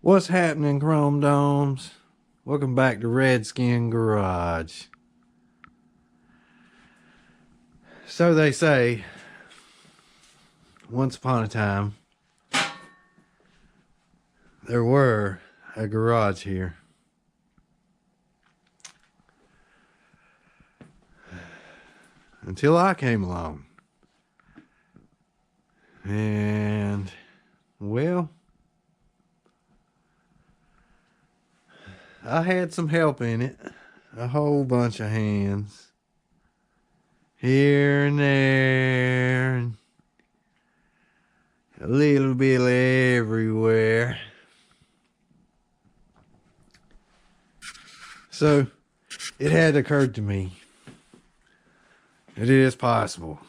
What's happening, Chrome Domes? Welcome back to Redskin Garage. So they say, once upon a time, there were a garage here. Until I came along. And, well, I had some help in it. A whole bunch of hands. Here and there. And a little bit everywhere. So, it had occurred to me. It is possible.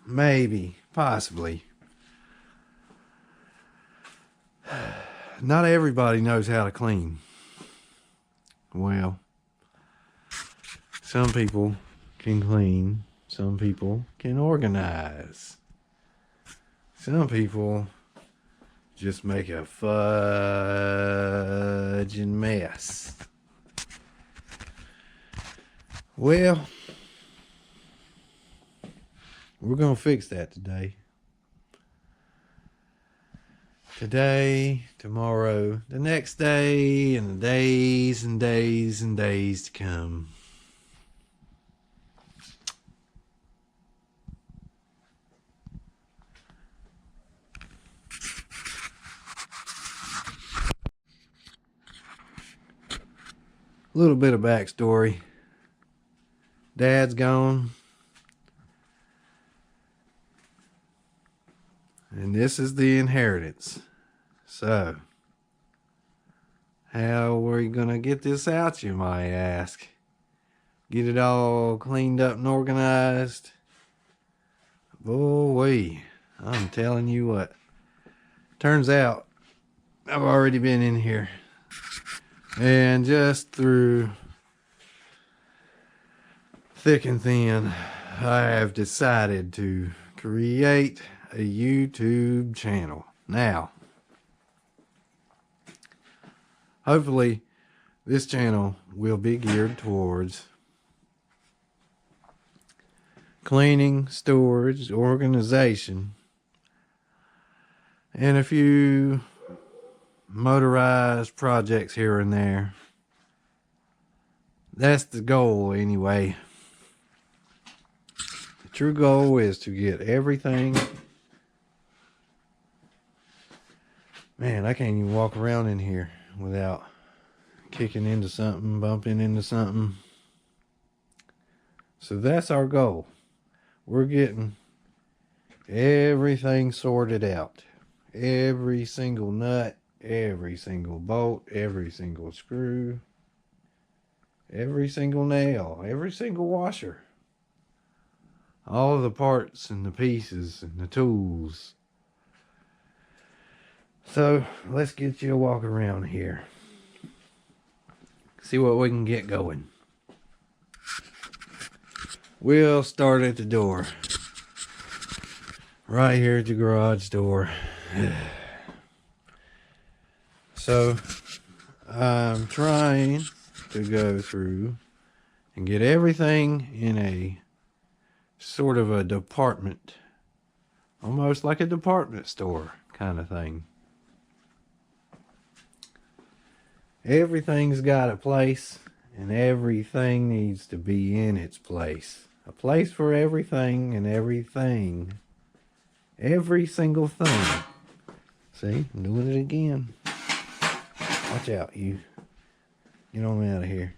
Maybe. Possibly. Not everybody knows how to clean. Well, some people can clean. Some people can organize. Some people just make a fudging mess. Well, we're going to fix that today. Today, tomorrow, the next day, and the days and days and days to come. A little bit of backstory. Dad's gone. And this is the inheritance. So, how are we gonna get this out, you might ask? Get it all cleaned up and organized? Boy, I'm telling you what. Turns out, I've already been in here. And just through thick and thin, I have decided to create a YouTube channel. Now, hopefully, this channel will be geared towards cleaning, storage, organization, and a few motorized projects here and there. That's the goal anyway. The true goal is to get everything. Man, I can't even walk around in here without kicking into something, bumping into something. So that's our goal. We're getting everything sorted out. Every single nut, every single bolt, every single screw, every single nail, every single washer. All of the parts and the pieces and the tools. So let's get you a walk around here. See what we can get going. We'll start at the door. Right here at the garage door. So I'm trying to go through and get everything in a sort of a department. Almost like a department store kind of thing. Everything's got a place, and everything needs to be in its place. A place for everything and everything. Every single thing. See, I'm doing it again. Watch out, you. Get on out of here.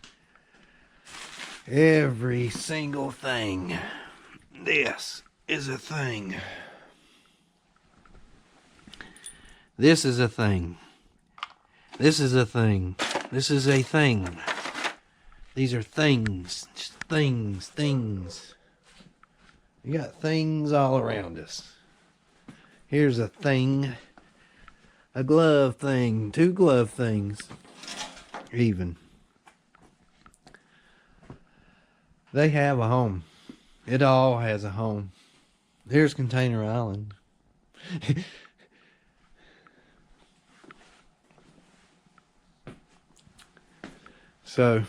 Every single thing. This is a thing. This is a thing. This is a thing. This is a thing. These are things. Just things. Things. You got things all around us. Here's a thing. A glove thing. Two glove things. Even. They have a home. It all has a home. Here's Container Island. So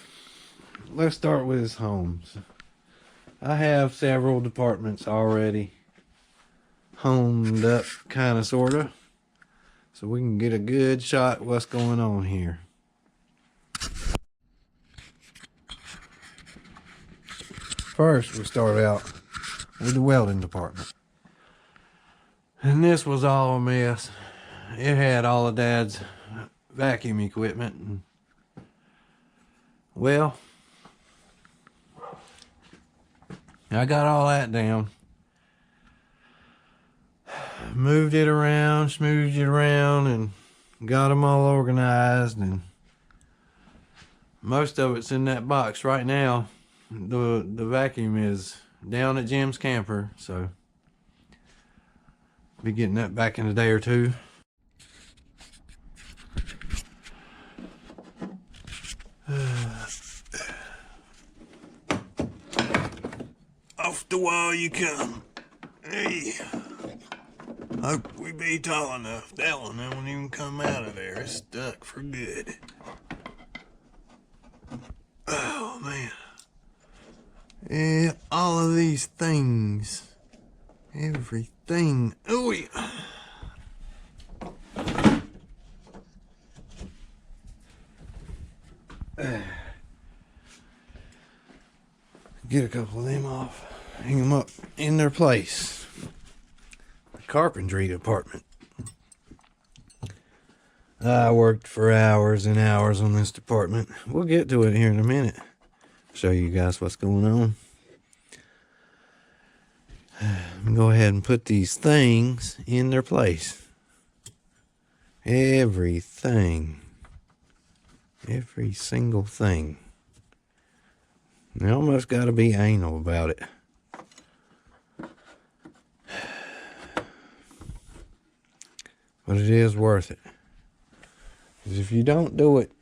let's start with his homes. I have several departments already homed up, kind of, sort of, so we can get a good shot of what's going on here. First, we start out with the welding department. And this was all a mess. It had all of Dad's vacuum equipment. And, well, I got all that down. Moved it around, smoothed it around, and got them all organized. And most of it's in that box right now. The vacuum is down at Jim's camper, so be getting that back in a day or two. Off the wall you come. Hey, hope we be tall enough. That one won't even come out of there. It's stuck for good. Oh man. Yeah, all of these things. Everything. Oh yeah. Get a couple of them off. Hang them up in their place. Carpentry department. I worked for hours and hours on this department. We'll get to it here in a minute. Show you guys what's going on. I'm gonna go ahead and put these things in their place. Everything. Every single thing. You almost got to be anal about it. But it is worth it. Because if you don't do it,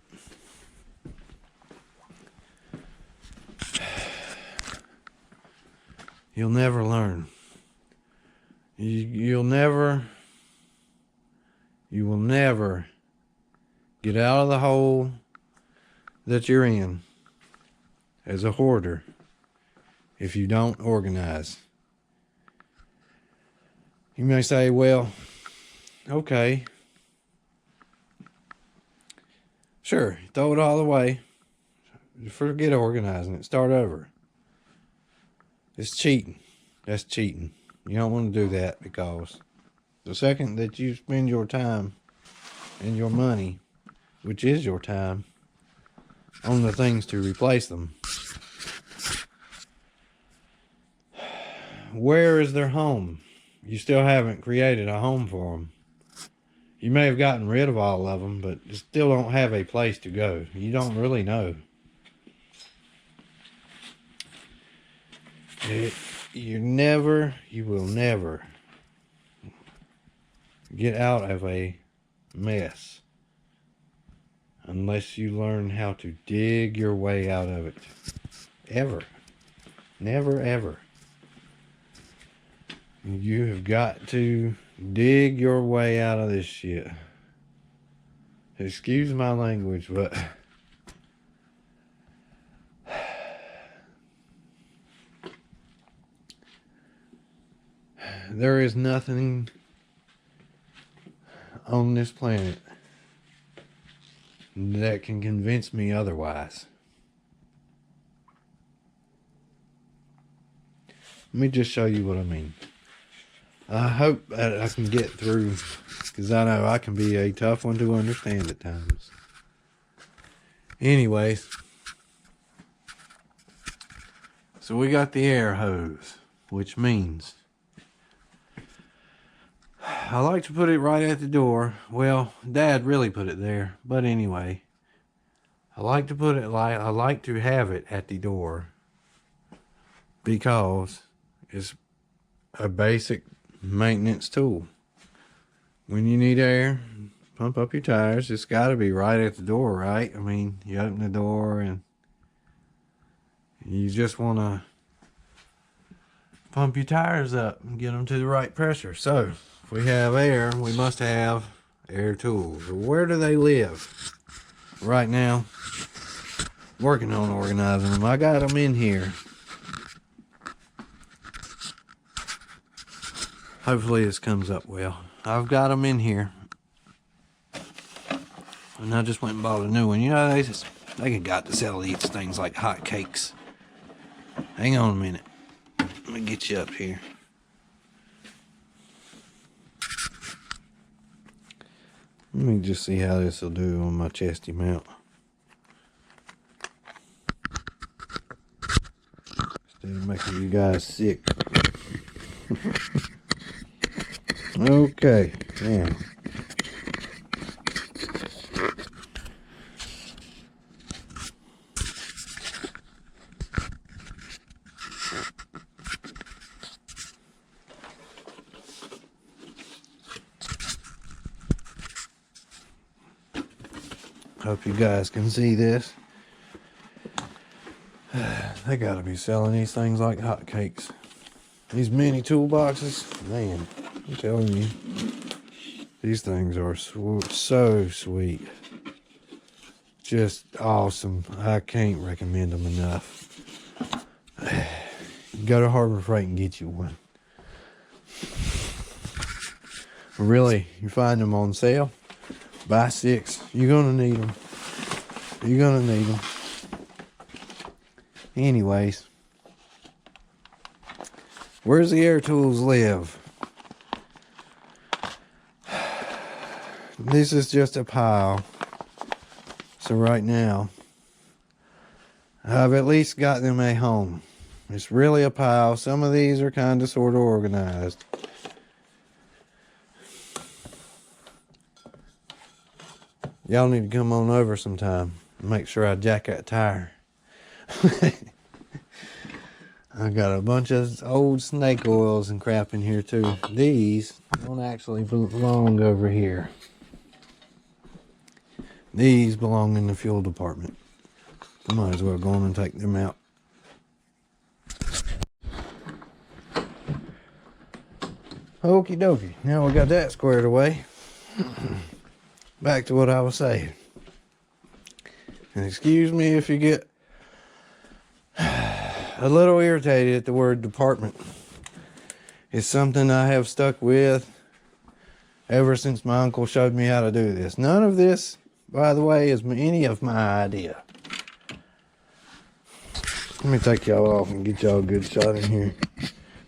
you'll never learn. You will never get out of the hole that you're in as a hoarder if you don't organize. You may say, well, okay, sure, throw it all away. Forget organizing it. Start over. It's cheating. That's cheating. You don't want to do that, because the second that you spend your time and your money, which is your time, on the things to replace them, where is their home? You still haven't created a home for them. You may have gotten rid of all of them, but you still don't have a place to go. You don't really know. You will never get out of a mess unless you learn how to dig your way out of it. Ever. Never, ever. You have got to dig your way out of this shit. Excuse my language, but there is nothing on this planet that can convince me otherwise. Let me just show you what I mean. I hope that I can get through, because I know I can be a tough one to understand at times. Anyways, so we got the air hose, which means I like to put it right at the door. Well, Dad really put it there, but anyway, I like to have it at the door, because it's a basic maintenance tool. When you need air, pump up your tires, it's got to be right at the door, right? I mean, you open the door and you just want to pump your tires up and get them to the right pressure. So if we have air, we must have air tools. Where do they live? Right now, Working on organizing them. I got them in here. Hopefully this comes up well. I've got them in here. And I just went and bought a new one. You know, they got to sell these things like hotcakes. Hang on a minute. Let me get you up here. Let me just see how this will do on my chesty mount. Instead of making you guys sick. Okay, now. Hope you guys can see this. They gotta be selling these things like hotcakes. These mini toolboxes, man, I'm telling you, these things are so sweet. Just awesome. I can't recommend them enough. Go to Harbor Freight and get you one. Really, you find them on sale, buy 6. You're gonna need them. You're gonna need them. Anyways, where's the air tools live? This is just a pile. So right now, I've at least got them a home. It's really a pile. Some of these are kind of sort of organized. Y'all need to come on over sometime and make sure I jack that tire. I got a bunch of old snake oils and crap in here too. These don't actually belong over here. These belong in the fuel department. I might as well go on and take them out. Okie dokie. Now we got that squared away. Back to what I was saying. And excuse me if you get a little irritated at the word department. It's something I have stuck with ever since my uncle showed me how to do this. None of this, by the way, is any of my idea. Let me take y'all off and get y'all a good shot in here.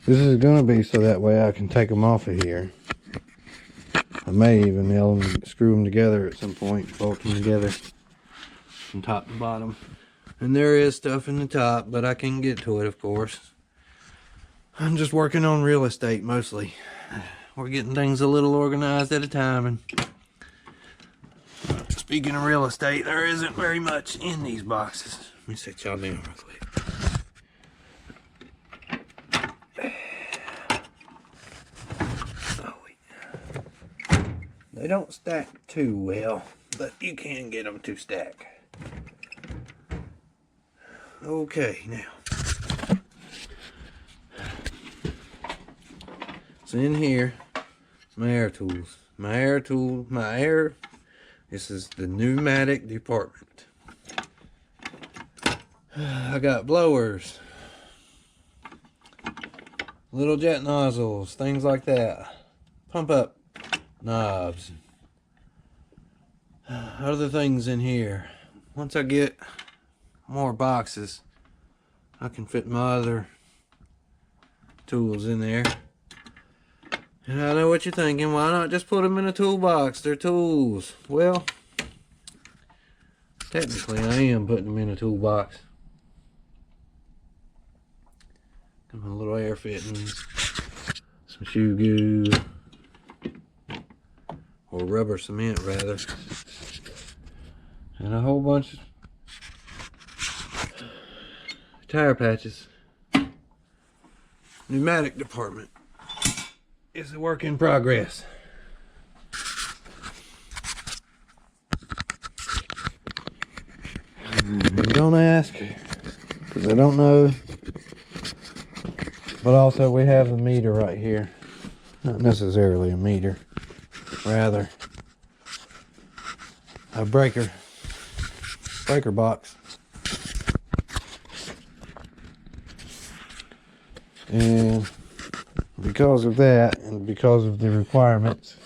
This is going to be so that way I can take them off of here. I may even nail them, screw them together at some point, bolt them together from top to bottom. And there is stuff in the top, but I can get to it, of course. I'm just working on real estate mostly. We're getting things a little organized at a time. And speaking of real estate, there isn't very much in these boxes. Let me set y'all down real quick. Oh, wait. They don't stack too well, but you can get them to stack. Okay, now. So in here, my air tools. This is the pneumatic department. I got blowers, little jet nozzles, things like that. Pump up knobs. Other things in here. Once I get more boxes, I can fit my other tools in there. And I know what you're thinking, why not just put them in a toolbox? They're tools. Well, technically I am putting them in a toolbox. Got my little air fittings, some shoe goo, or rubber cement rather, and a whole bunch of tire patches. Pneumatic department is a work in progress. Don't ask, because I don't know. But also we have the meter right here. Not necessarily a meter, rather a breaker box. And because of that, and because of the requirements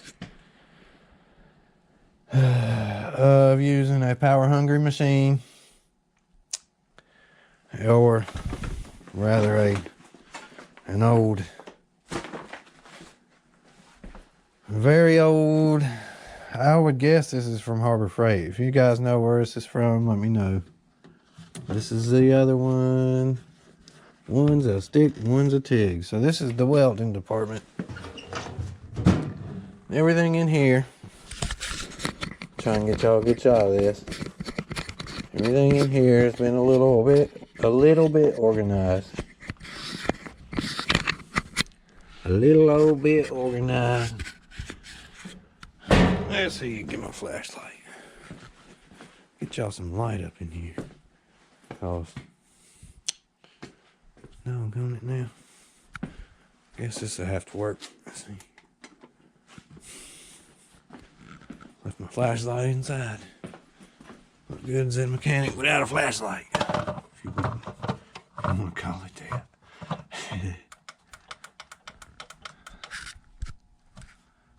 of using a power hungry machine, or rather an old, very old, I would guess this is from Harbor Freight. If you guys know where this is from, let me know. This is the other one. One's a stick, one's a TIG. So this is the welding department. Everything in here. Try and get y'all a good shot of this. Everything in here has been a little bit organized. A little old bit organized. Let's see, get my flashlight. Get y'all some light up in here. Cause no, I'm doing it now. Guess this will have to work. Let's see. Left my flashlight inside. What good is a mechanic without a flashlight? If you want to call it that.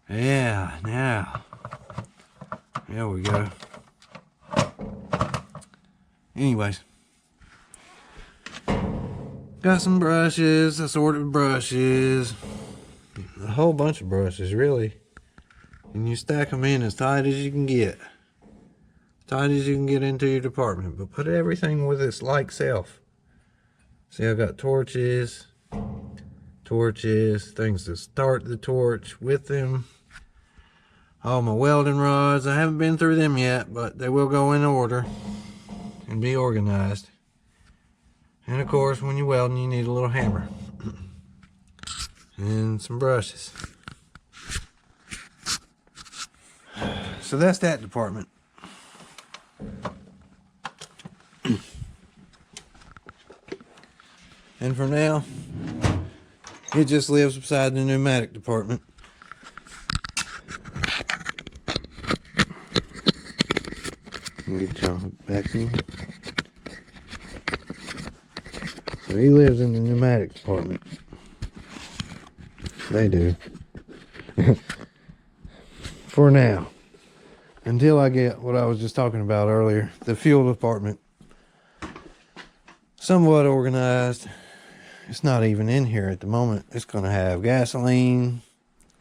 Yeah, now. There we go. Anyways. Got some brushes, assorted brushes. A whole bunch of brushes, really. And you stack them in as tight as you can get. Tight as you can get into your department. But put everything with its like self. See, I got torches, things to start the torch with them. All my welding rods, I haven't been through them yet, but they will go in order and be organized. And of course, when you're welding, you need a little hammer and some brushes. So that's that department. And for now, it just lives beside the pneumatic department. Get y'all back in. So he lives in the pneumatic department. They do. For now. Until I get what I was just talking about earlier, the fuel department. Somewhat organized. It's not even in here at the moment. It's going to have gasoline,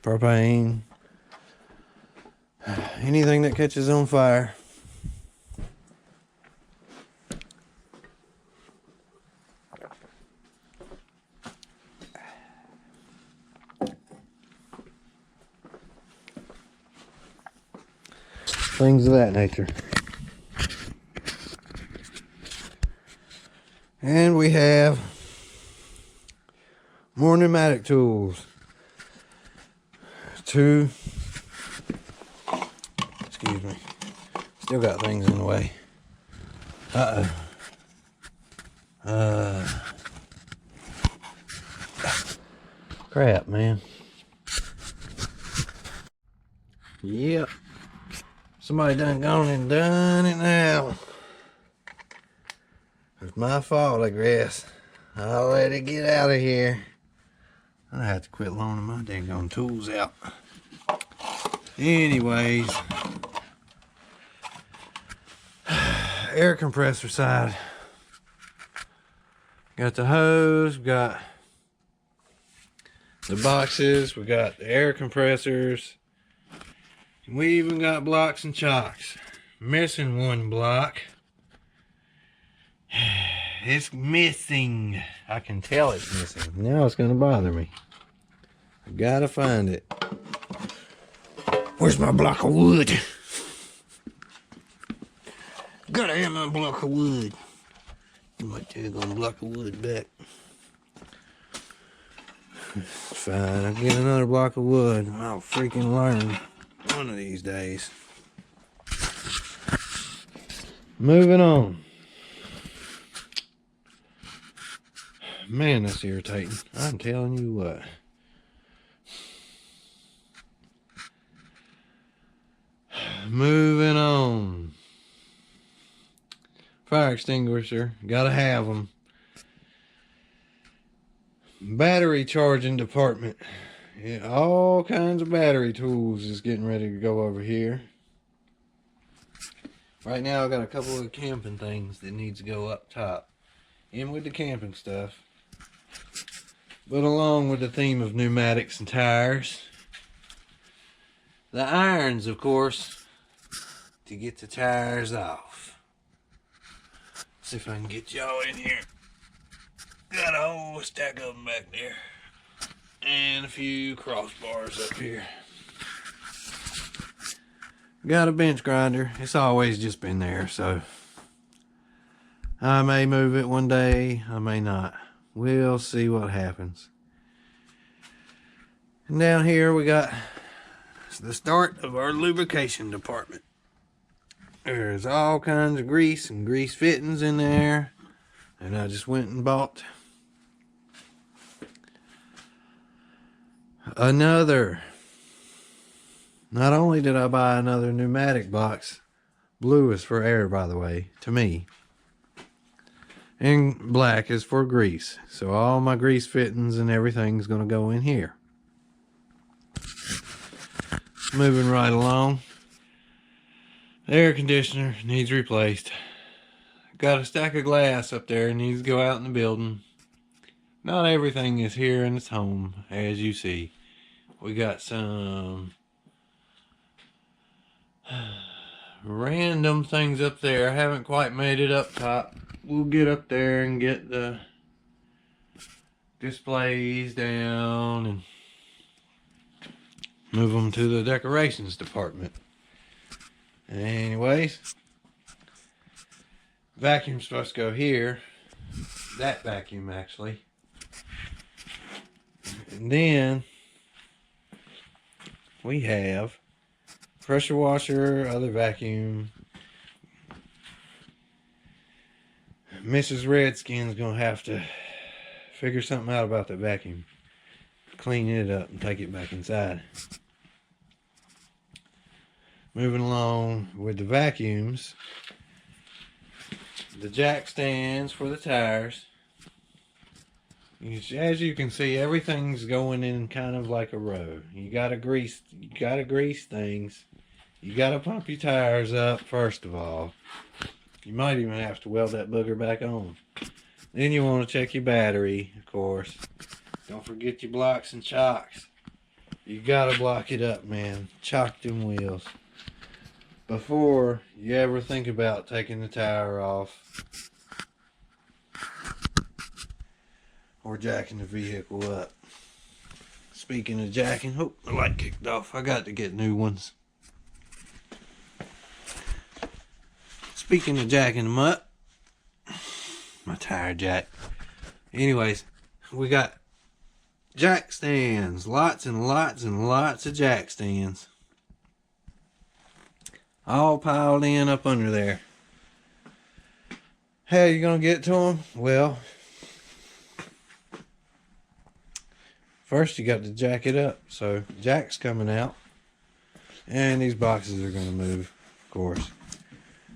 propane, anything that catches on fire. Things of that nature. And we have more pneumatic tools. Excuse me. Still got things in the way. Crap, man. Yep. Somebody done gone and done it now. It's my fault, I guess. I'll let it get out of here. I have to quit loaning my dang tools out. Anyways, air compressor side. Got the hose, got the boxes, we got the air compressors. We even got blocks and chocks. Missing one block. It's missing. I can tell it's missing. Now it's gonna bother me. I gotta find it. Where's my block of wood? Gotta have my block of wood. I might take on a block of wood back. Fine, I'll get another block of wood. I'll freaking learn one of these days. Moving on. Man, that's irritating. I'm telling you what. Moving on. Fire extinguisher. Gotta have them. battery charging department. Yeah, all kinds of battery tools is getting ready to go over here. Right now I got a couple of camping things that needs to go up top. In with the camping stuff. But along with the theme of pneumatics and tires. The irons, of course, to get the tires off. See if I can get y'all in here. Got a whole stack of them back there. And a few crossbars up here. Got a bench grinder. It's always just been there, so I may move it one day, I may not. We'll see what happens. And down here we got the start of our lubrication department. There's all kinds of grease and grease fittings in there. And I just went and bought another. Not only did I buy another pneumatic box, blue is for air, by the way, to me. And black is for grease. So all my grease fittings and everything's going to go in here. Moving right along. The air conditioner needs replaced. Got a stack of glass up there, needs to go out in the building. Not everything is here in its home, as you see. We got some random things up there. I haven't quite made it up top. We'll get up there and get the displays down and move them to the decorations department. Anyways, vacuum's supposed to go here. That vacuum, actually. And then we have pressure washer, other vacuum. Mrs. Redskin's gonna have to figure something out about the vacuum. Clean it up and take it back inside. Moving along with the vacuums. The jack stands for the tires. As you can see, everything's going in kind of like a row. You gotta grease things. You gotta pump your tires up first of all. You might even have to weld that booger back on. Then you want to check your battery, of course. Don't forget your blocks and chocks. You gotta block it up, man. Chock them wheels before you ever think about taking the tire off or jacking the vehicle up. Speaking of jacking, oh, the light kicked off. I got to get new ones. Speaking of jacking them up, my tire jack. Anyways, we got jack stands. Lots and lots and lots of jack stands. All piled in up under there. How you gonna get to them? Well, first you got to jack it up. So jack's coming out. And these boxes are gonna move, of course.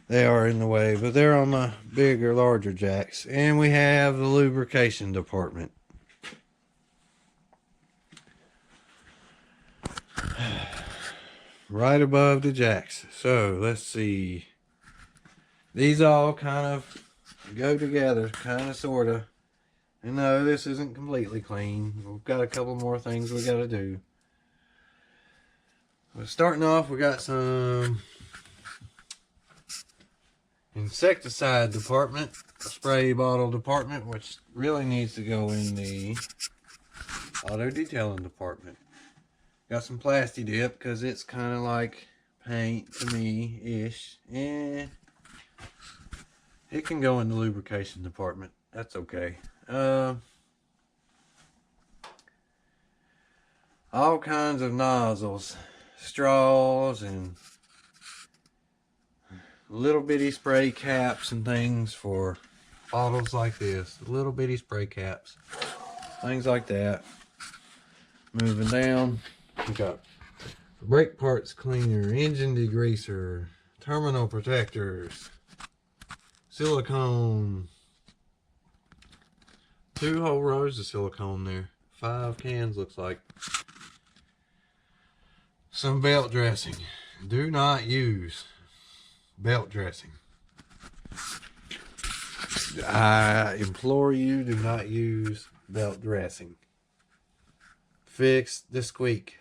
They are in the way, but they're on my bigger, larger jacks. And we have the lubrication department. Right above the jacks. So let's see. These all kind of go together, kind of, sort of. And no, this isn't completely clean. We've got a couple more things we got to do. But starting off, we got some insecticide department, a spray bottle department, which really needs to go in the auto detailing department. Got some Plasti Dip because it's kind of like paint to me ish, and it can go in the lubrication department. That's okay. All kinds of nozzles, straws, and little bitty spray caps and things for bottles like this. Little bitty spray caps, things like that. Moving down, we got brake parts cleaner, engine degreaser, terminal protectors, silicone, 2 whole rows of silicone there. 5 cans, looks like. Some belt dressing. Do not use belt dressing. I implore you, do not use belt dressing. Fix the squeak.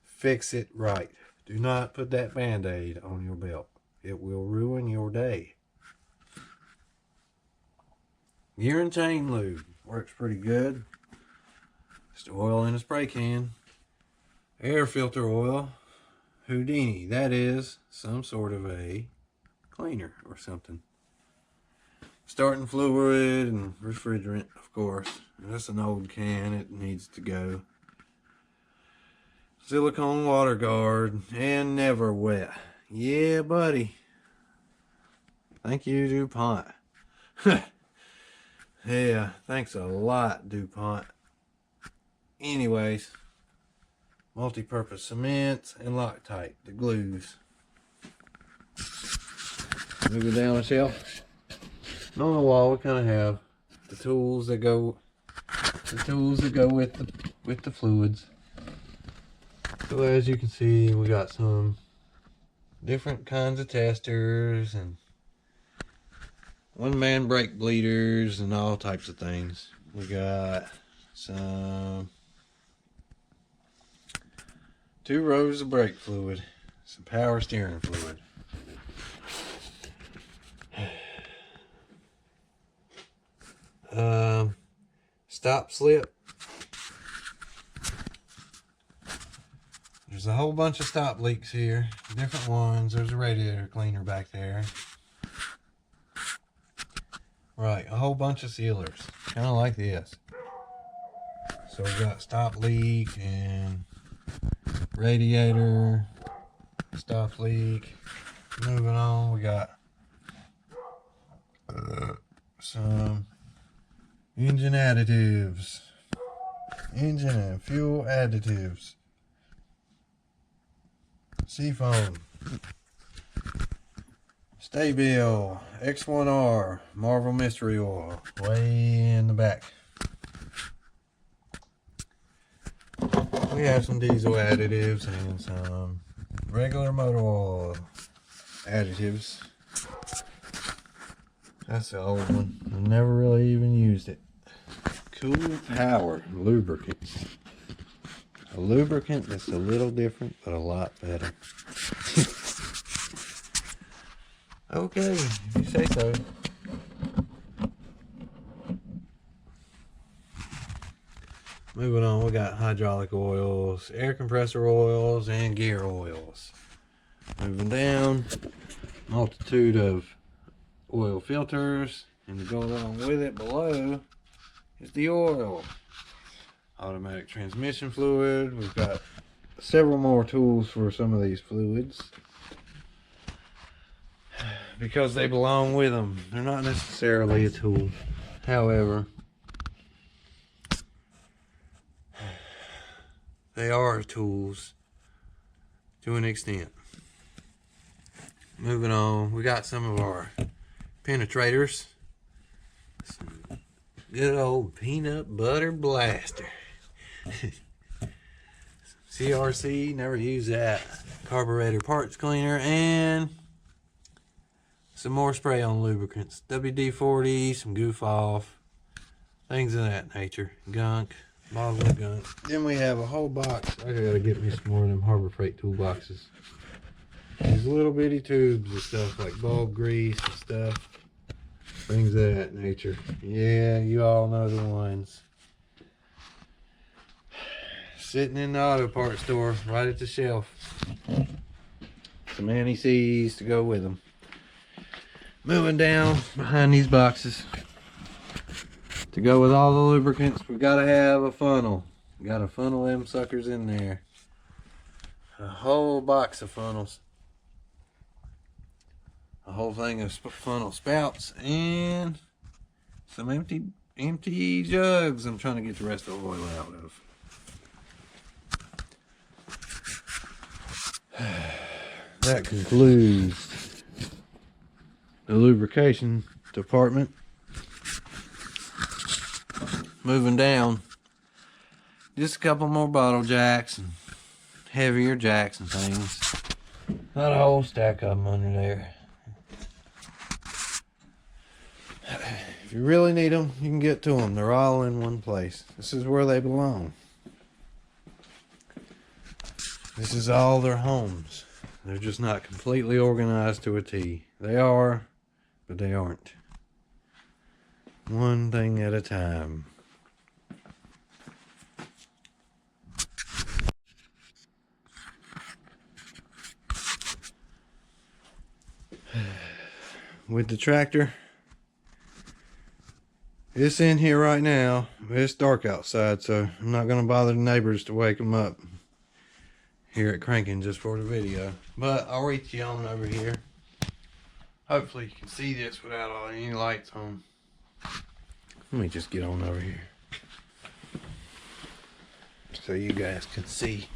Fix it right. Do not put that Band-Aid on your belt. It will ruin your day. Gear and chain lube works pretty good. Just oil in a spray can. Air filter oil. Houdini. That is some sort of a cleaner or something. Starting fluid and refrigerant, of course. That's an old can. It needs to go. Silicone water guard and never wet. Yeah, buddy. Thank you, DuPont. Yeah, thanks a lot, DuPont. Anyways, multi-purpose cements and Loctite, the glues. Moving down the shelf. And on the wall, we kind of have the tools that go with the fluids. So as you can see, we got some different kinds of testers and one-man brake bleeders and all types of things. We got some 2 rows of brake fluid, some power steering fluid. Stop slip. There's a whole bunch of stop leaks here, different ones. There's a radiator cleaner back there. Right, a whole bunch of sealers, kind of like this. So we got stop leak and radiator, stop leak. Moving on, we got some engine additives, engine and fuel additives, seafoam, Stay-Bil, X1R, Marvel Mystery Oil, way in the back. We have some diesel additives and some regular motor oil additives. That's the old one. I never really even used it. Cool Power lubricant. A lubricant that's a little different, but a lot better. Okay, if you say so. Moving on, we got hydraulic oils, air compressor oils, and gear oils. Moving down, multitude of oil filters, and to go along with it below is the oil. Automatic transmission fluid. We've got several more tools for some of these fluids because they belong with them. They're not necessarily a tool. However, they are tools to an extent. Moving on, we got some of our penetrators. Some good old peanut butter blaster. CRC, never use that. Carburetor parts cleaner and some more spray on lubricants. WD-40, some goof off, things of that nature. Gunk, bottles of gunk. Then we have a whole box. I gotta get me some more of them Harbor Freight toolboxes. These little bitty tubes and stuff like bulb grease and stuff. Things of that nature. Yeah, you all know the ones. Sitting in the auto parts store, right at the shelf. Some anti-seize to go with them. Moving down behind these boxes. To go with all the lubricants, we've got to have a funnel. We got to funnel them suckers in there. A whole box of funnels. A whole thing of funnel spouts and some empty jugs I'm trying to get the rest of the oil out of. That concludes the lubrication department. Moving down, just a couple more bottle jacks and heavier jacks and things. Not a whole stack of them under there. If you really need them, you can get to them. They're all in one place. This is where they belong. This is all their homes. They're just not completely organized to a T. They are, but they aren't. One thing at a time. With the tractor, it's in here right now. It's dark outside, so I'm not going to bother the neighbors to wake them up here at cranking just for the video. But I'll reach you on over here. Hopefully you can see this without any lights on. Let me just get on over here so you guys can see.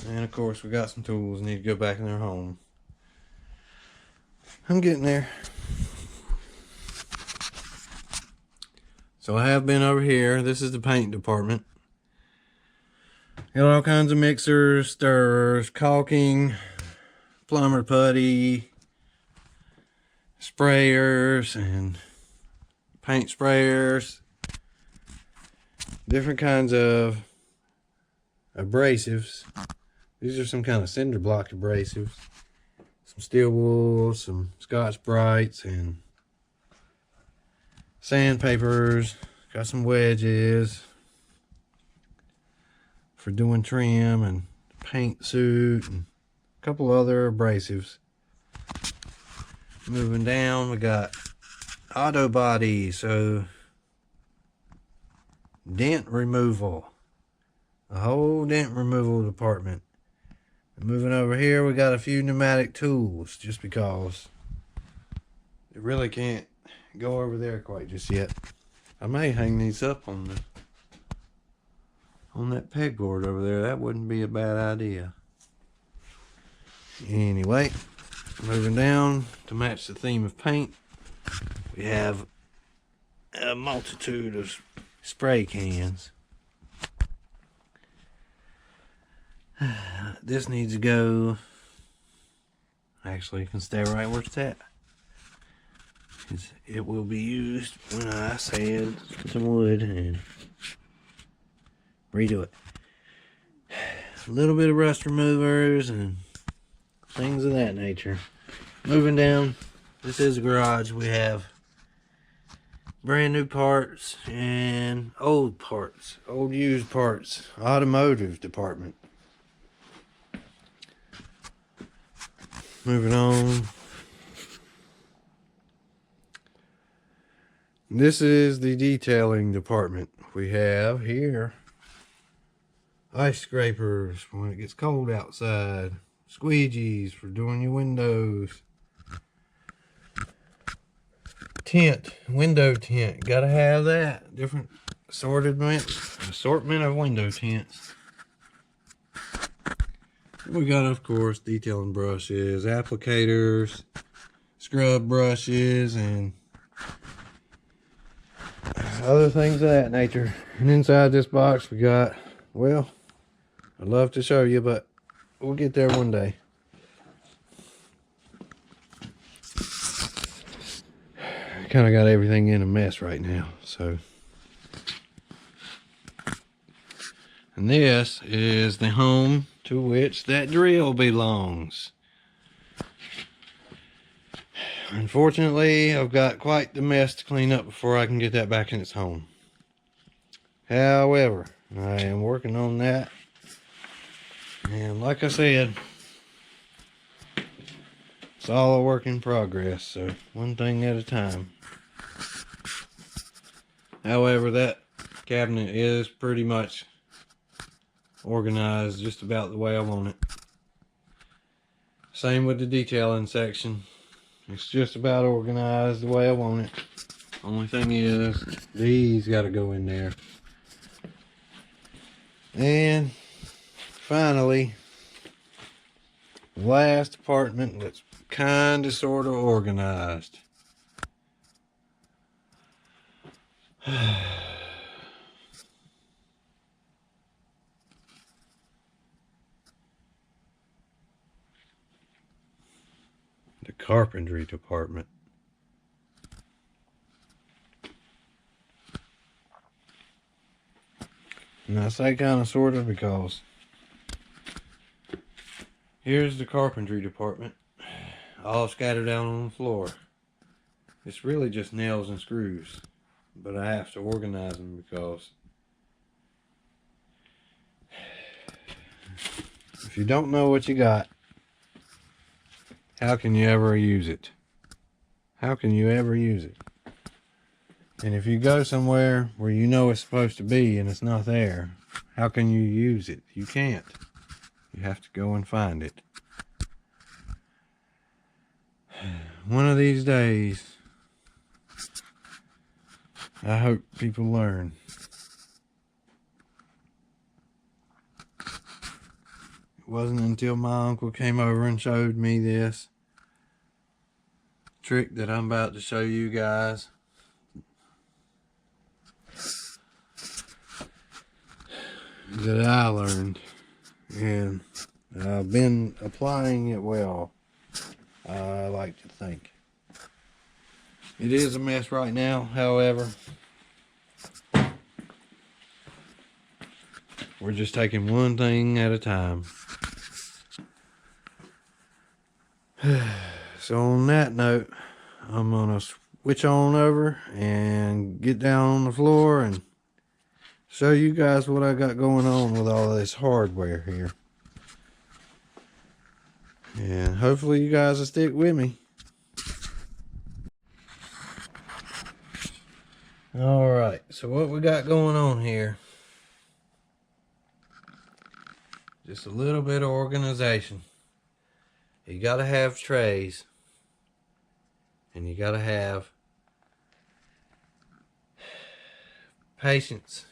And of course we got some tools, need to go back in their home. I'm getting there. So I have been over here. This is the paint department. Got all kinds of mixers, stirrers, caulking, plumber putty, sprayers, and paint sprayers. Different kinds of abrasives. These are some kind of cinder block abrasives. Some steel wool, some Scotch-Brites, and sandpapers. Got some wedges for doing trim, and paint suit, and a couple other abrasives. Moving down, we got auto body, so dent removal. A whole dent removal department. Moving over here, we got a few pneumatic tools, just because it really can't go over there quite just yet. I may hang these up on that pegboard over there. That wouldn't be a bad idea. Anyway, moving down to match the theme of paint, we have a multitude of spray cans. This needs to go. Actually, it can stay right where it's at. It will be used when I sand some wood and redo it. A little bit of rust removers and things of that nature. Moving down, this is a garage. We have brand new parts and old parts, old used parts, automotive department. Moving on. This is the detailing department. We have here ice scrapers when it gets cold outside, squeegees for doing your windows, tint, window tint, gotta have that. Different assortment of window tints. We got, of course, detailing brushes, applicators, scrub brushes, and other things of that nature. And inside this box we got, well, I'd love to show you, but we'll get there one day. Kind of got everything in a mess right now, so. And this is the home to which that drill belongs. Unfortunately, I've got quite the mess to clean up before I can get that back in its home. However, I am working on that. And like I said, it's all a work in progress, so one thing at a time. However, that cabinet is pretty much organized just about the way I want it. Same with the detailing section. It's just about organized the way I want it. Only thing is, these got to go in there. And finally, the last department that's kind of sort of organized. The carpentry department. And I say kind of sort of because here's the carpentry department, all scattered down on the floor. It's really just nails and screws, but I have to organize them because if you don't know what you got, how can you ever use it? How can you ever use it? And if you go somewhere where you know it's supposed to be and it's not there, how can you use it? You can't. You have to go and find it. One of these days, I hope people learn. It wasn't until my uncle came over and showed me this trick that I'm about to show you guys that I learned, and I've been applying it well, I like to think. It is a mess right now, however. We're just taking one thing at a time. So on that note, I'm gonna switch on over and get down on the floor and show you guys what I got going on with all this hardware here. And hopefully you guys will stick with me. Alright, so what we got going on here, just a little bit of organization. You gotta have trays, and you gotta have patience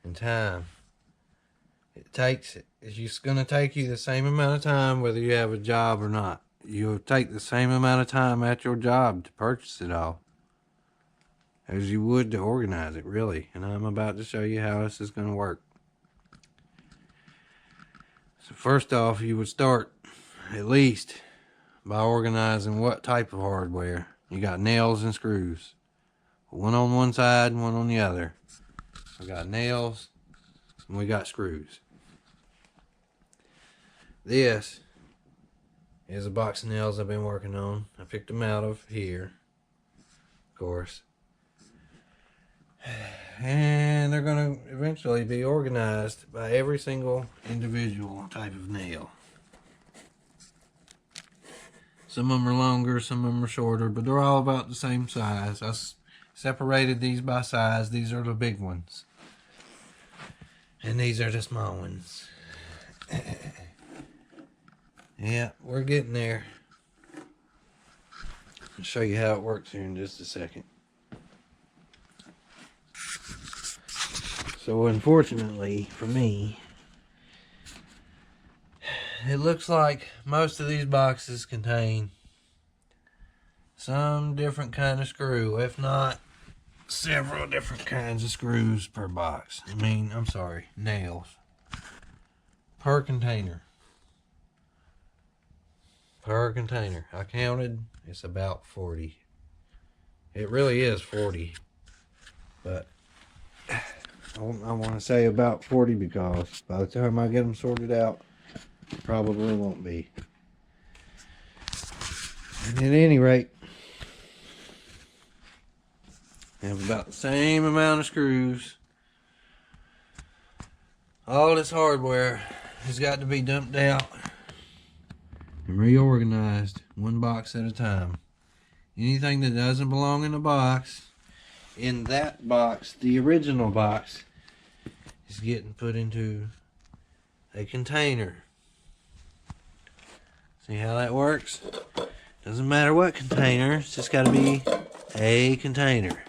and time. It's just gonna take you the same amount of time whether you have a job or not. You'll take the same amount of time at your job to purchase it all as you would to organize it, really. And I'm about to show you how this is gonna work. So first off, you would start at least by organizing what type of hardware. You got nails and screws, one on one side and one on the other. We got nails and we got screws. This is a box of nails I've been working on. I picked them out of here, of course. And they're going to eventually be organized by every single individual type of nail. Some of them are longer, some of them are shorter, but they're all about the same size. I separated these by size. These are the big ones. And these are the small ones. Yeah, we're getting there. I'll show you how it works here in just a second. So unfortunately for me, it looks like most of these boxes contain some different kind of screw, if not several different kinds of screws per box. Nails per container. Per container. I counted, it's about 40. It really is 40, but I want to say about 40 because by the time I get them sorted out, it probably won't be. And at any rate, I have about the same amount of screws. All this hardware has got to be dumped out and reorganized one box at a time. Anything that doesn't belong in the box, in that box, the original box, is getting put into a container. See how that works? Doesn't matter what container, it's just got to be a container.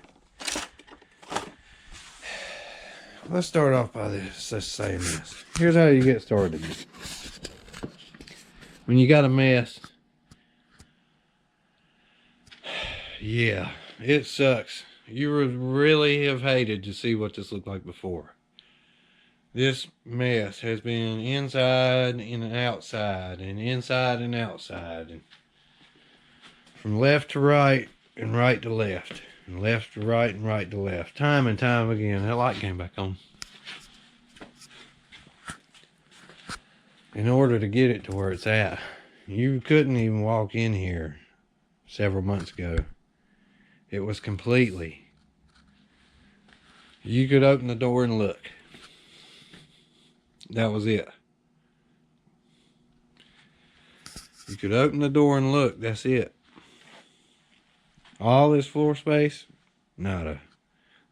Let's start off by this. Let's say this. Here's how you get started. When you got a mess, yeah, it sucks You would really have hated to see what this looked like before. This mess has been inside and outside, and inside and outside, and from left to right and right to left, and left to right and right to left, time and time again. That light came back on. In order to get it to where it's at, you couldn't even walk in here several months ago. It was completely. You could open the door and look. That was it. You could open the door and look. That's it. All this floor space, nada.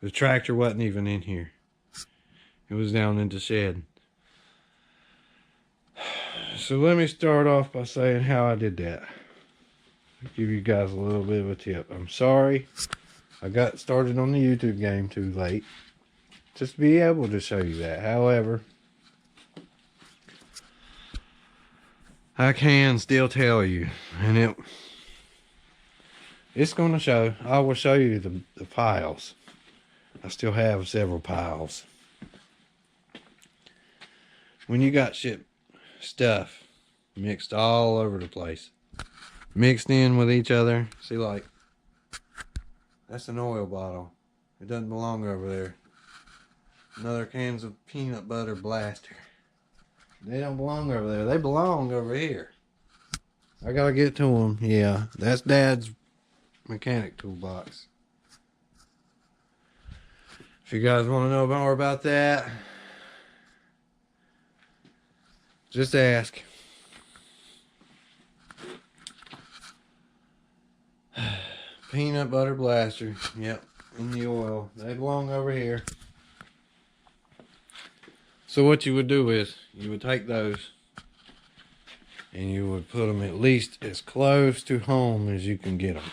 The tractor wasn't even in here. It was down in the shed. So let me start off by saying how I did that. I'll give you guys a little bit of a tip. I'm sorry I got started on the YouTube game too late. Just to be able to show you that. However, I can still tell you, and it's going to show. I will show you the piles. I still have several piles. When you got stuff mixed all over the place, mixed in with each other. See, like, that's an oil bottle. It doesn't belong over there. Another cans of peanut butter blaster. They don't belong over there. They belong over here. I gotta get to them. Yeah, that's Dad's mechanic toolbox. If you guys want to know more about that, just ask. Peanut butter blaster. Yep, in the oil. They belong over here. So what you would do is, you would take those and you would put them at least as close to home as you can get them.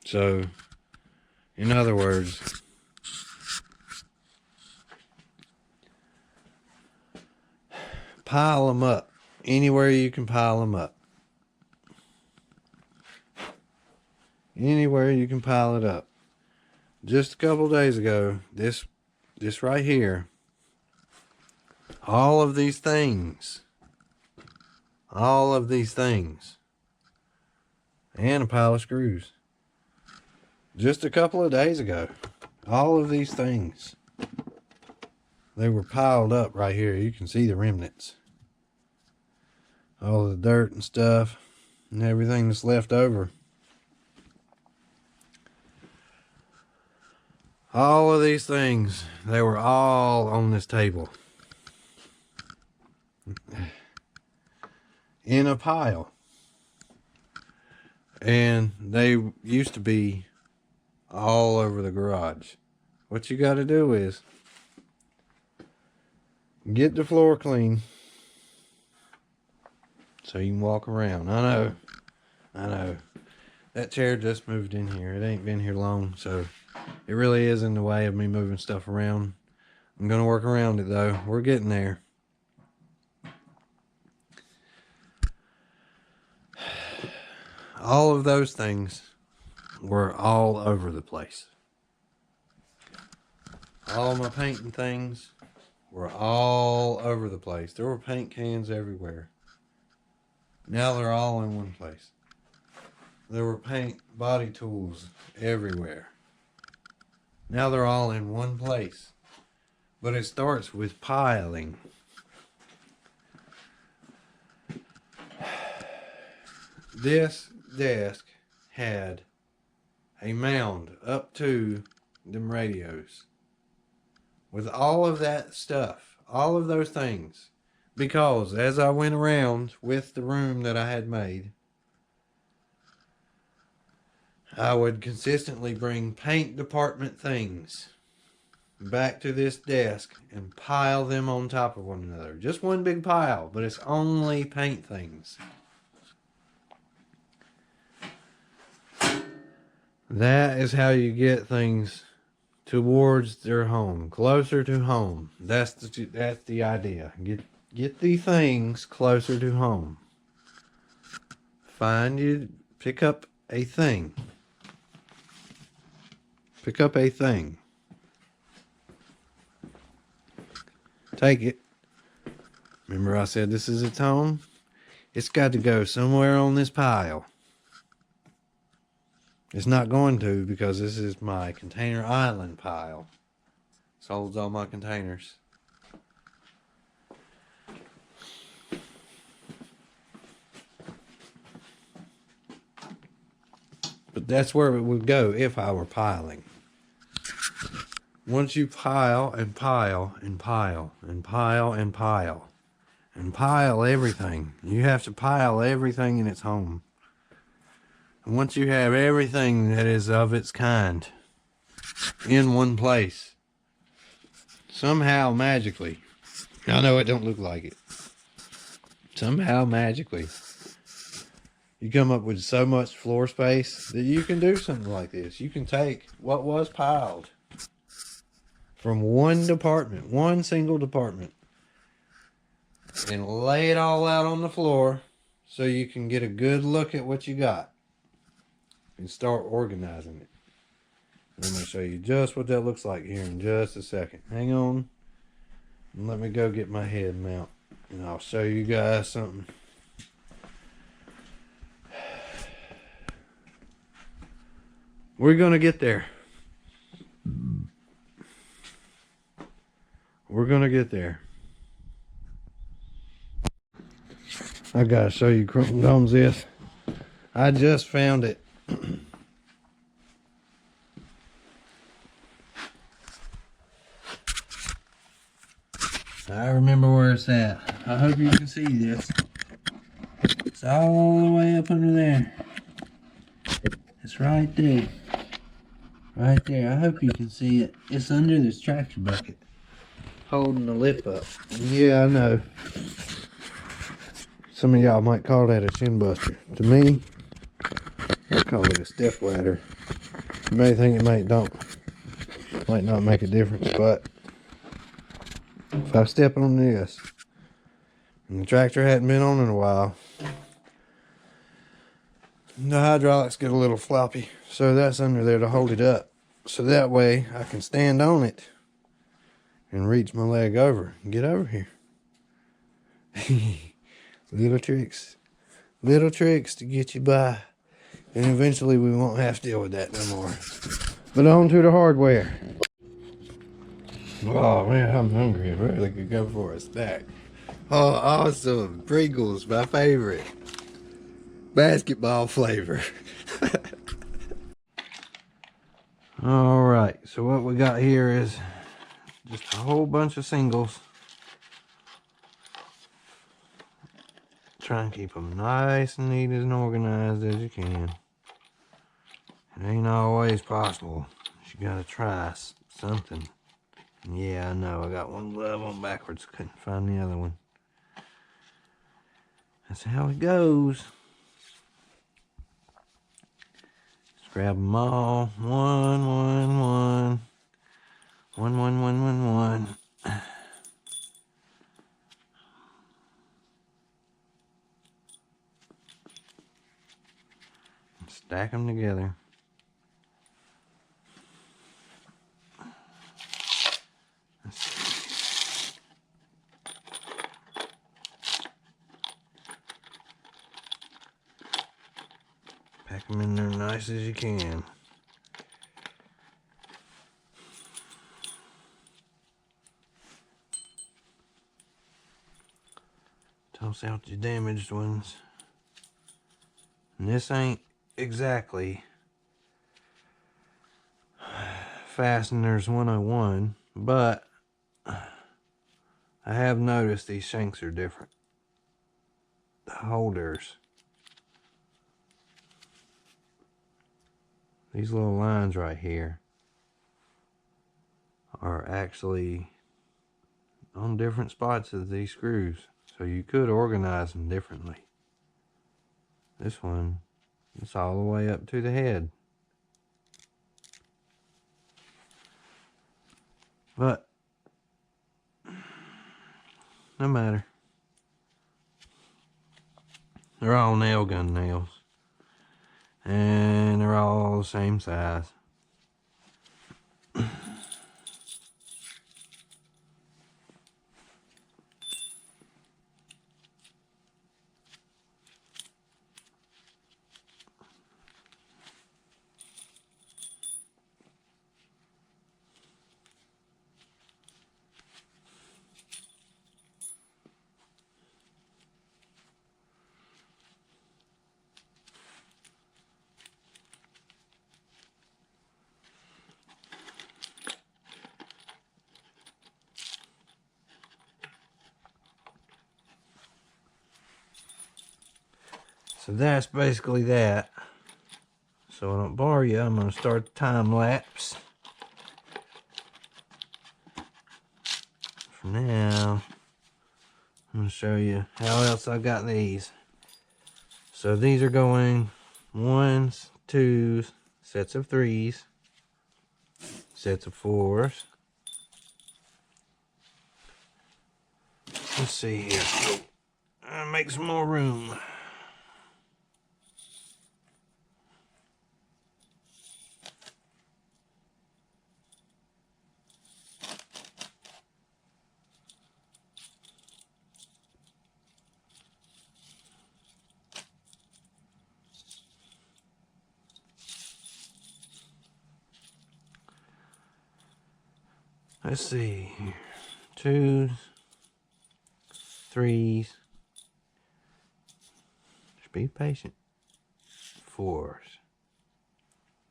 So, in other words, pile them up anywhere you can pile them up. Anywhere you can pile it up. Just a couple days ago, this right here, all of these things, and a pile of screws. Just a couple of days ago, all of these things, they were piled up right here. You can see the remnants. All the dirt and stuff and everything that's left over. All of these things, they were all on this table. In a pile. And they used to be all over the garage. What you got to do is get the floor clean so you can walk around. I know. That chair just moved in here. It ain't been here long, so it really is in the way of me moving stuff around. I'm going to work around it, though. We're getting there. All of those things were all over the place. All my painting things were all over the place. There were paint cans everywhere. Now they're all in one place. There were paint body tools everywhere. Now they're all in one place. But it starts with piling. This desk had a mound up to them radios with all of that stuff, all of those things, because as I went around with the room that I had made, I would consistently bring paint department things back to this desk and pile them on top of one another. Just one big pile, but it's only paint things. That is how you get things towards their home, closer to home. That's the idea. Get the things closer to home. Pick up a thing. Pick up a thing. Take it. Remember I said this is its home? It's got to go somewhere on this pile. It's not going to, because this is my container island pile. This holds all my containers. But that's where it would go if I were piling. Once you pile and pile and pile and pile and pile and pile everything, you have to pile everything in its home. And once you have everything that is of its kind in one place, somehow magically, I know it don't look like it, somehow magically, you come up with so much floor space that you can do something like this. You can take what was piled from one department, one single department, and lay it all out on the floor so you can get a good look at what you got and start organizing it. I'm going to show you just what that looks like here in just a second. Hang on and let me go get my head mount, and I'll show you guys something. We're going to get there. We're going to get there. I got to show you Crumpton this. I just found it. I remember where it's at. I hope you can see this. It's all the way up under there. It's right there. Right there. I hope you can see it. It's under this tractor bucket, holding the lip up. Yeah, I know. Some of y'all might call that a chin buster. To me, I call it a step ladder. You may think it might not make a difference, but if I step on this and the tractor hadn't been on in a while, the hydraulics get a little floppy, so that's under there to hold it up. So that way I can stand on it and reach my leg over and get over here. Little tricks to get you by, and eventually we won't have to deal with that no more. But on to the hardware. Oh man, I'm hungry. I really could go for a snack. Oh, awesome. Pringles, my favorite. Basketball flavor. Alright, so what we got here is just a whole bunch of singles. Try and keep them nice and neat and organized as you can. It ain't always possible. You gotta try something. Yeah, I know. I got one glove on backwards. Couldn't find the other one. That's how it goes. Just grab them all. One. Stack them together. Pack them in there nice as you can. Toss out your damaged ones. And this ain't exactly Fasteners 101, but I have noticed these shanks are different. The holders, these little lines right here, are actually on different spots of these screws, so you could organize them differently. This one, it's all the way up to the head. But no matter. They're all nail gun nails. And they're all the same size. So that's basically that. So I don't bore you, I'm going to start the time lapse. For now, I'm going to show you how else I got these. So these are going 1s, 2s, sets of 3s, sets of 4s. Let's see here. So, make some more room. Let's see here. 2s, 3s. Just be patient. 4s.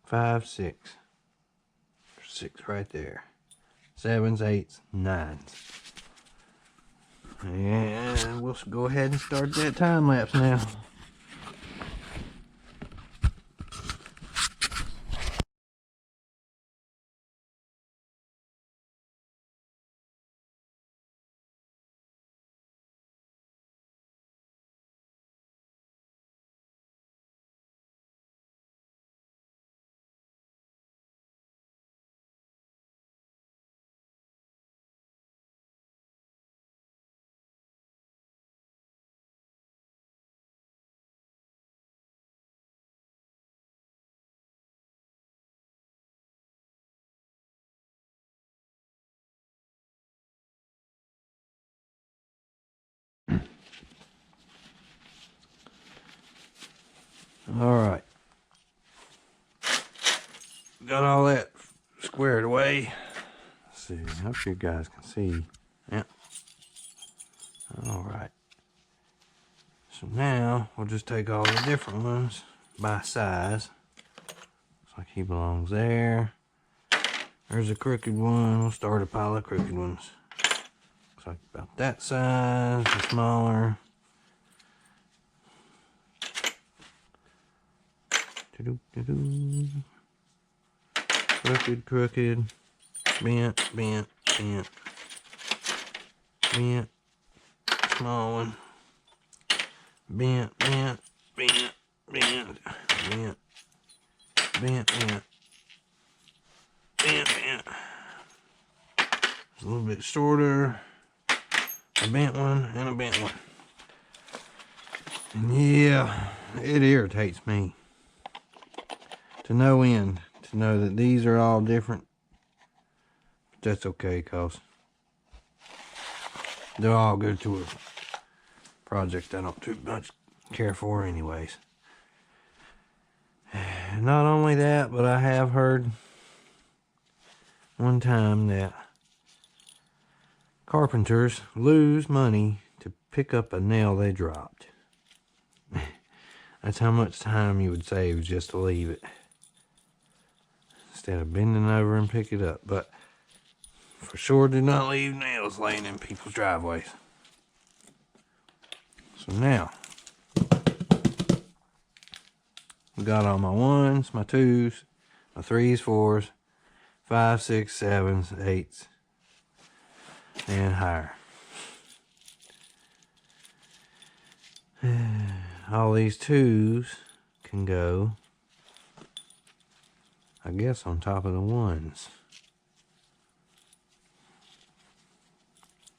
5, 6. 6 right there. 7s, 8s, 9s. And we'll go ahead and start that time lapse now. Alright. Got all that squared away. Let's see. I hope you guys can see. Yep. Alright. So now we'll just take all the different ones by size. Looks like he belongs there. There's a crooked one. We'll start a pile of crooked ones. Looks like about that size, or smaller. Crooked, crooked, bent, bent, bent, bent, small one, bent, bent, bent, bent, bent, bent, bent, bent, bent. It's a little bit shorter, a bent one, and a bent one. And yeah, it irritates me to no end to know that these are all different. But that's okay, cause they're all good to a project I don't too much care for anyways. Not only that, but I have heard one time that carpenters lose money to pick up a nail they dropped. That's how much time you would save just to leave it, instead of bending over and pick it up. But for sure, do not leave nails laying in people's driveways. So now, we got all my 1s, my 2s, my 3s, 4s, 5, 6, 7s, 8s, and higher. All these 2s can go, I guess, on top of the 1s.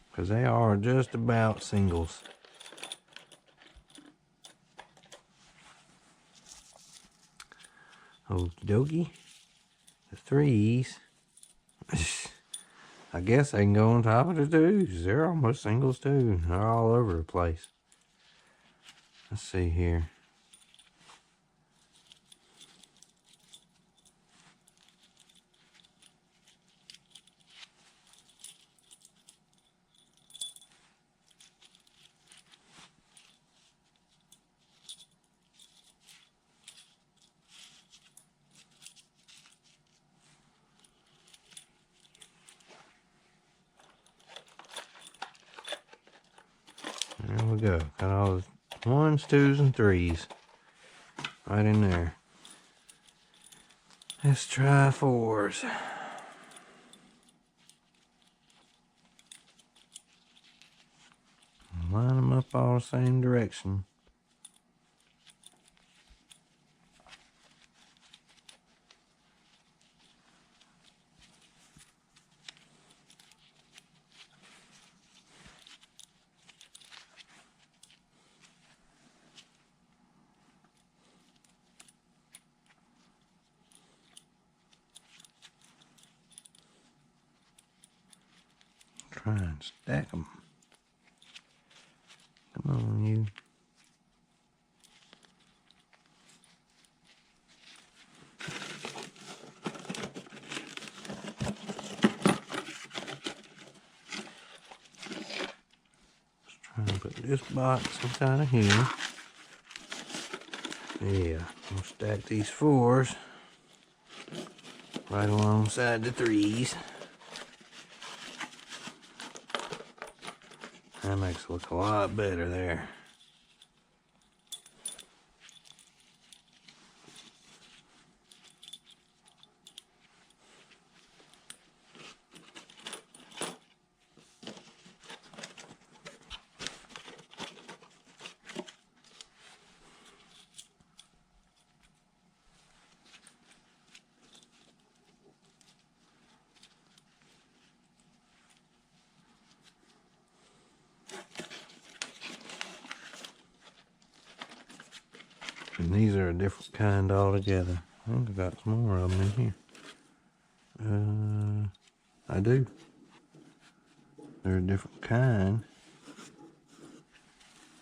Because they are just about singles. Okie dokie. The 3s, I guess they can go on top of the 2s. They're almost singles too. They're all over the place. Let's see here. There we go. Got all the 1s, 2s, and 3s. Right in there. Let's try 4s. Line them up all the same direction. Try and stack them. Come on, you. Let's try and put this box inside of here. Yeah, we'll stack these 4s right alongside the 3s. That makes it look a lot better there. And these are a different kind altogether. I think I got some more of them in here. I do. They're a different kind.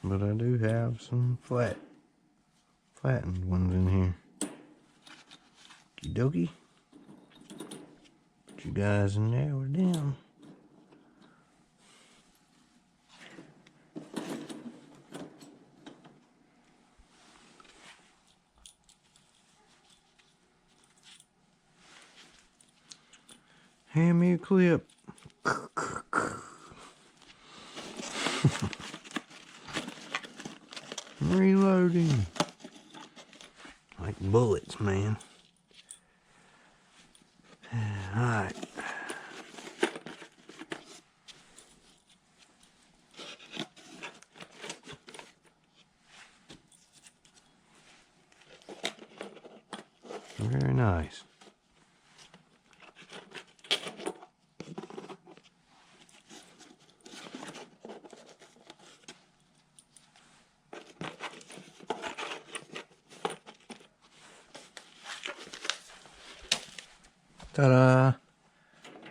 But I do have some flattened ones in here. Okie dokie. Put you guys in there with them. Hand me a clip. Reloading. Like bullets, man. Alright. Very nice. Ta-da!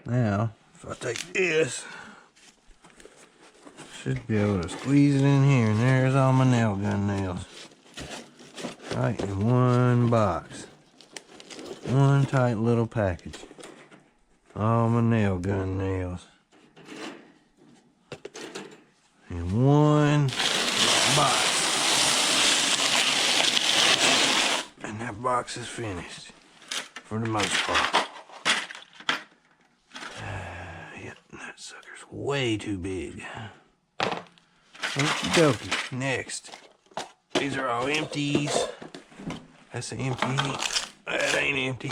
Now, if I take this, should be able to squeeze it in here, and there's all my nail gun nails. Right in one box. One tight little package. All my nail gun nails. In one box. And that box is finished. For the most part. Yep, that sucker's way too big. Okie dokie. Next. These are all empties. That's an empty. That ain't empty.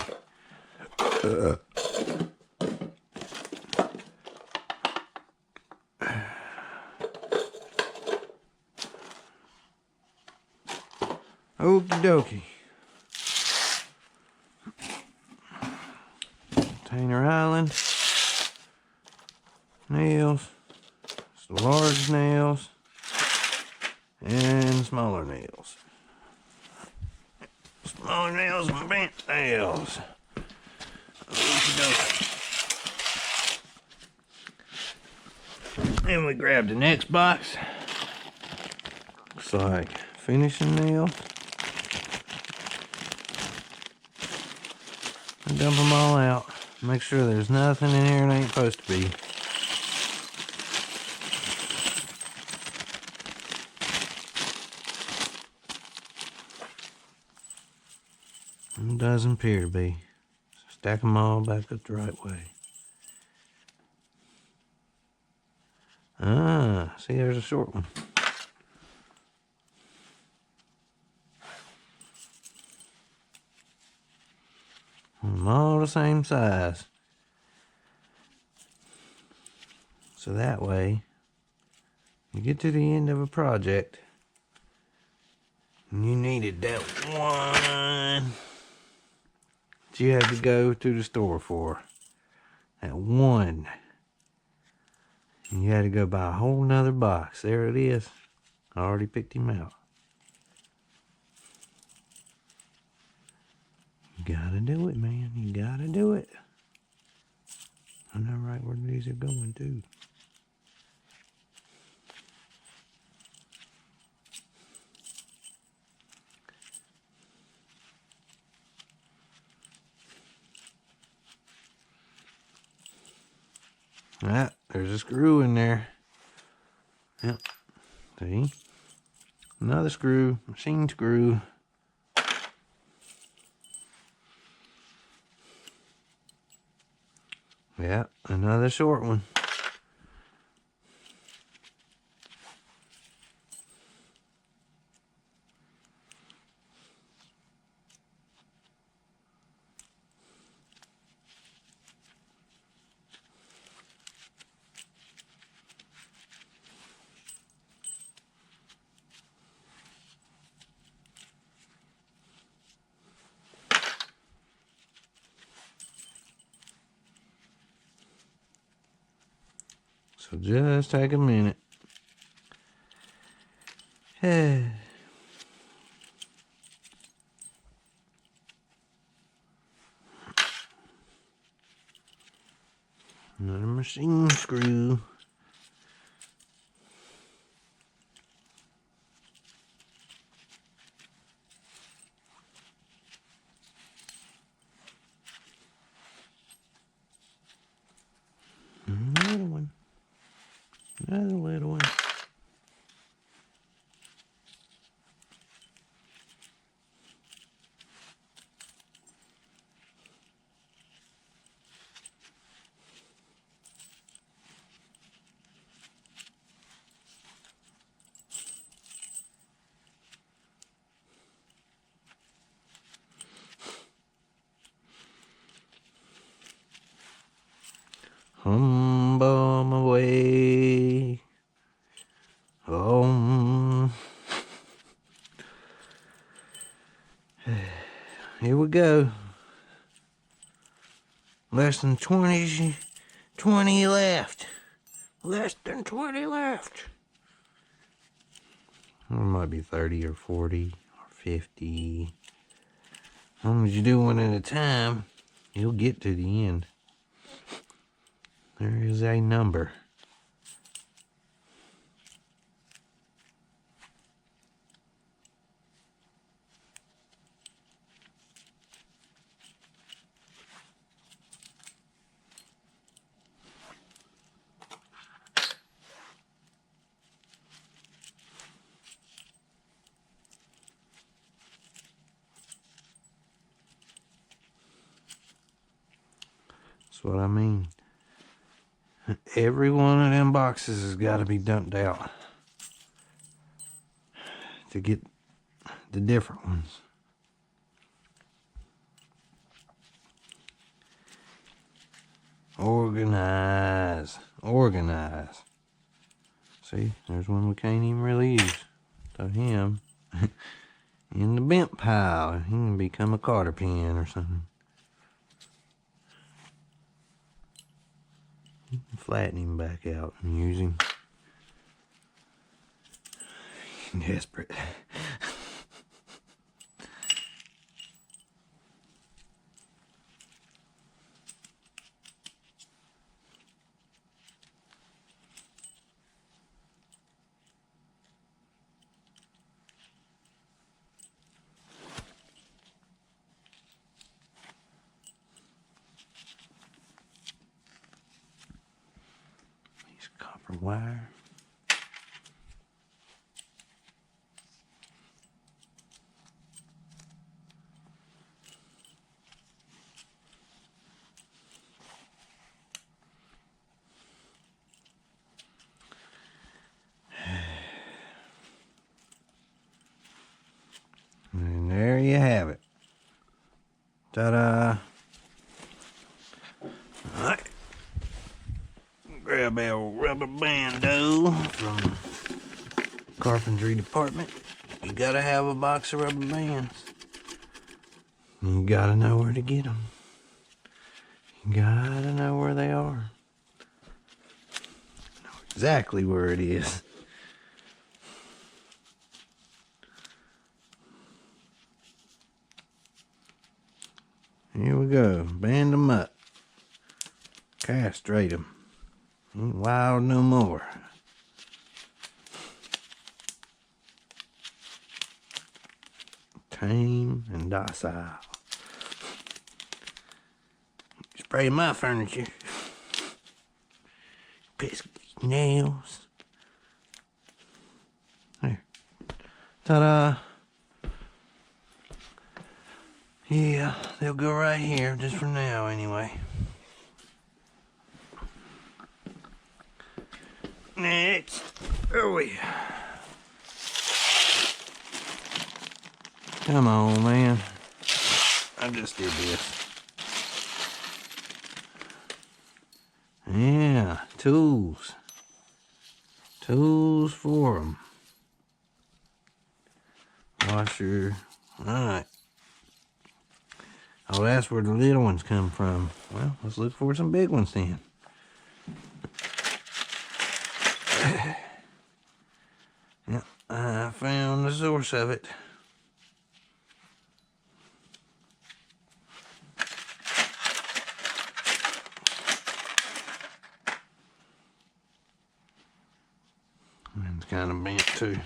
Okie dokie. Container Island. Nails. Some large nails. And smaller nails. Smaller nails and bent nails. Okie dokie. Then we grab the next box. Looks like finishing nails. And dump them all out. Make sure there's nothing in here that ain't supposed to be. It doesn't appear to be. Stack them all back up the right way. Ah, see, there's a short one. the same size. So that way, you get to the end of a project, and you needed that one that you had to go to the store for. That one. And you had to go buy a whole nother box. There it is. I already picked him out. You gotta do it, man. You gotta do it. I know right where these are going, too. Ah, there's a screw in there. Yep. See? Another screw. Machine screw. Yep. Another short one. So just take a minute. Another machine screw. Another one. Another little one. Humble my way home. Here we go. Less than 20 left. Less than 20 left. Or it might be 30 or 40 or 50. As long as you do one at a time, you'll get to the end. There is a number. That's what I mean. Every one of them boxes has got to be dumped out to get the different ones. Organize. Organize. See, there's one we can't even really use. So him in the bent pile. He can become a cotter pin or something. Flatten him back out and use him. Desperate. Piece of copper wire. And there you have it. Ta-da! rule from carpentry department. You gotta have a box of rubber bands. You gotta know where to get them. You gotta know where they are. Know exactly where it is. Here we go. Band them up. Castrate them. Ain't wild no more. Tame and docile. Spray my furniture. Pesky nails. There. Ta-da. Yeah, they'll go right here, just for now anyway. Next. Oh yeah. Come on, man. I just did this. Yeah, tools. Tools for them. Washer. Alright. Oh, that's where the little ones come from. Well, let's look for some big ones then. Yep, I found the source of it. And it's kind of bent too.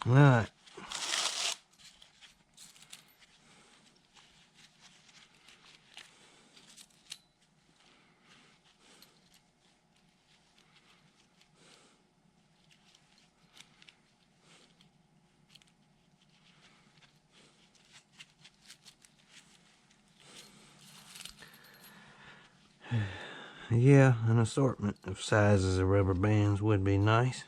All right. Yeah, an assortment of sizes of rubber bands would be nice.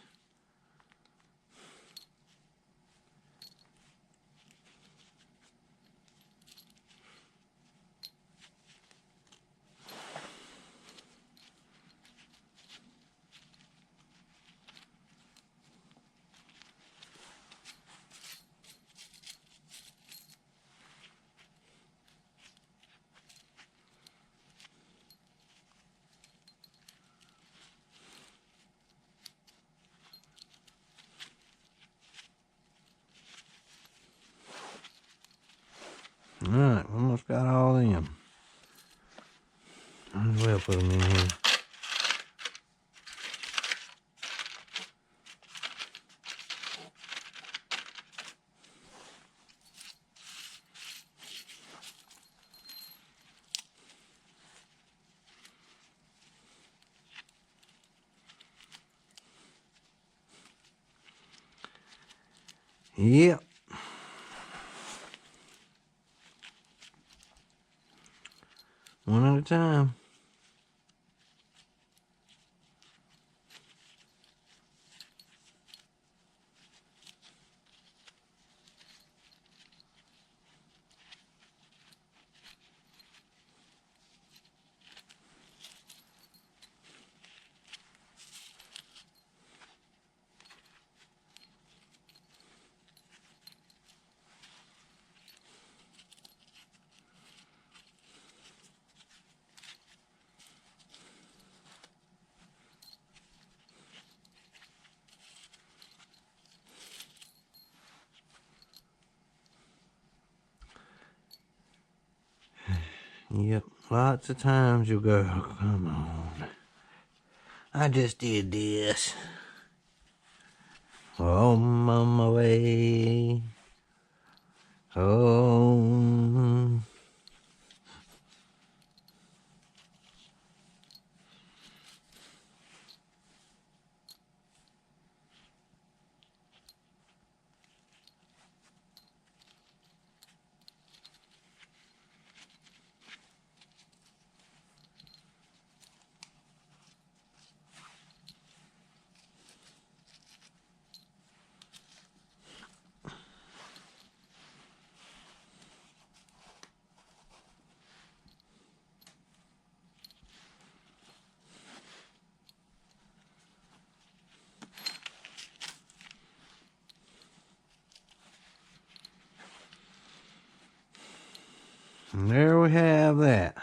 Alright, almost got all of them. Might as well put them in here. Yep. One at a time. Yep, lots of times you'll go, oh, come on. I just did this. On my way home. And there we have that.